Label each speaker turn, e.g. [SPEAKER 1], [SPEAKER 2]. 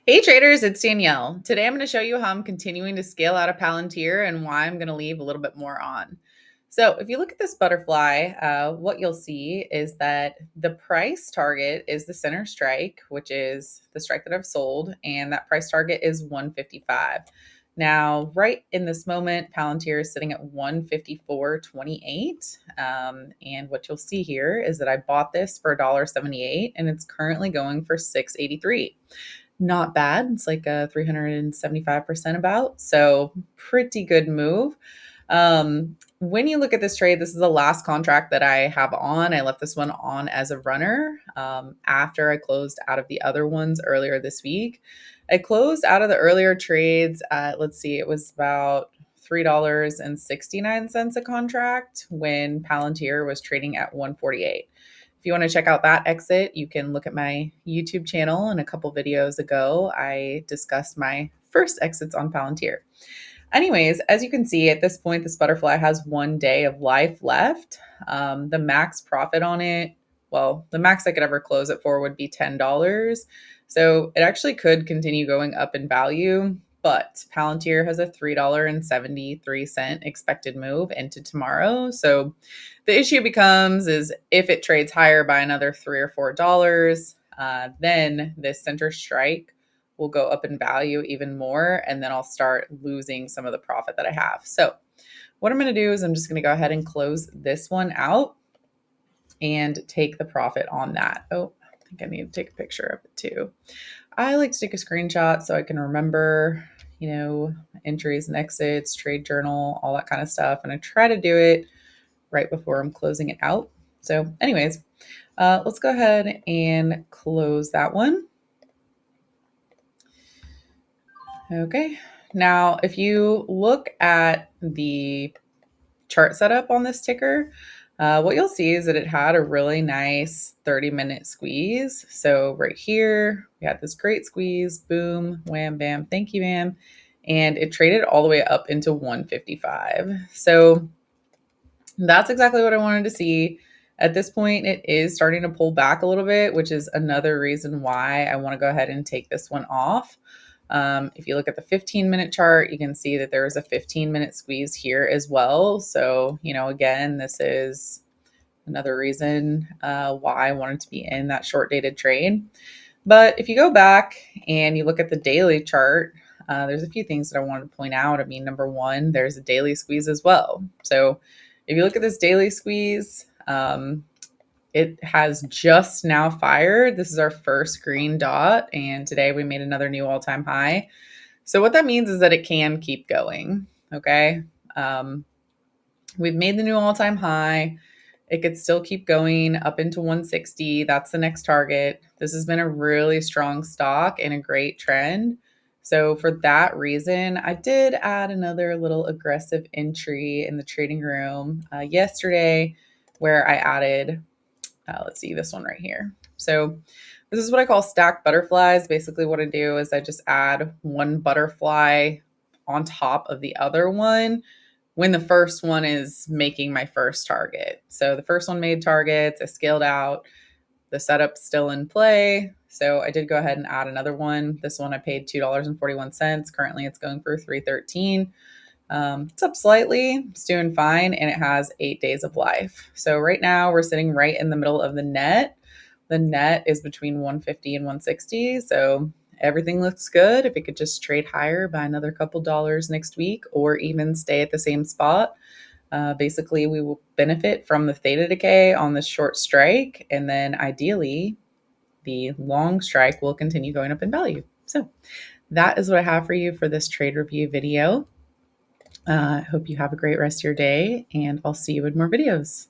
[SPEAKER 1] Hey traders, it's Danielle. Today I'm going to show you how I'm continuing to scale out of Palantir and why I'm going to leave a little bit more on. So if you look at this butterfly, what you'll see is that the price target is the center strike, which is the strike that I've sold, and that price target is 155. Now, right in this moment, Palantir is sitting at 154.28. And what you'll see here is that I bought this for $1.78 and it's currently going for $6.83. Not bad. It's like a 375% about. So pretty good move. When you look at this trade, this is the last contract that I have on. I left this one on as a runner after I closed out of the other ones earlier this week. I closed out of the earlier trades at, let's see, it was about $3.69 a contract when Palantir was trading at 148. If you want to check out that exit, you can look at my YouTube channel. And a couple videos ago, I discussed my first exits on Palantir. Anyways, as you can see, at this point, this butterfly has 1 day of life left. The max profit on it, well, the max I could ever close it for would be $10. So it actually could continue going up in value, but Palantir has a $3.73 expected move into tomorrow. So the issue becomes is if it trades higher by another $3 or $4, then this center strike will go up in value even more, and then I'll start losing some of the profit that I have. So what I'm going to do is I'm just going to go ahead and close this one out and take the profit on that. Oh, I think I need to take a picture of it too. I like to take a screenshot so I can remember, entries and exits, trade journal, all that kind of stuff. And I try to do it right before I'm closing it out. So anyways, let's go ahead and close that one. Okay. Now, if you look at the chart setup on this ticker, what you'll see is that it had a really nice 30-minute squeeze. So right here, we had this great squeeze, boom, wham, bam, thank you, ma'am. And it traded all the way up into 155. So that's exactly what I wanted to see. At this point, it is starting to pull back a little bit, which is another reason why I want to go ahead and take this one off. If you look at the 15-minute chart, you can see that there is a 15-minute squeeze here as well. So, again, this is another reason why I wanted to be in that short-dated trade. But if you go back and you look at the daily chart, there's a few things that I wanted to point out. I mean, number one, there's a daily squeeze as well. So if you look at this daily squeeze, it has just now fired. This is our first green dot, and today we made another new all-time high. So what that means is that it can keep going, okay? We've made the new all-time high. It could still keep going up into 160. That's the next target. This has been a really strong stock and a great trend. So for that reason, I did add another little aggressive entry in the trading room yesterday where I added, let's see, this one right here. So this is what I call stacked butterflies. Basically what I do is I just add one butterfly on top of the other one when the first one is making my first target. So the first one made targets, I scaled out, the setup's still in play. So I did go ahead and add another one. This one I paid $2.41. Currently it's going for $3.13. It's up slightly, it's doing fine, and it has 8 days of life. So right now we're sitting right in the middle of the net. The net is between 150 and 160. So everything looks good. If it could just trade higher by another couple dollars next week or even stay at the same spot, basically we will benefit from the theta decay on this short strike. And then ideally the long strike will continue going up in value. So that is what I have for you for this trade review video. I hope you have a great rest of your day, and I'll see you in more videos.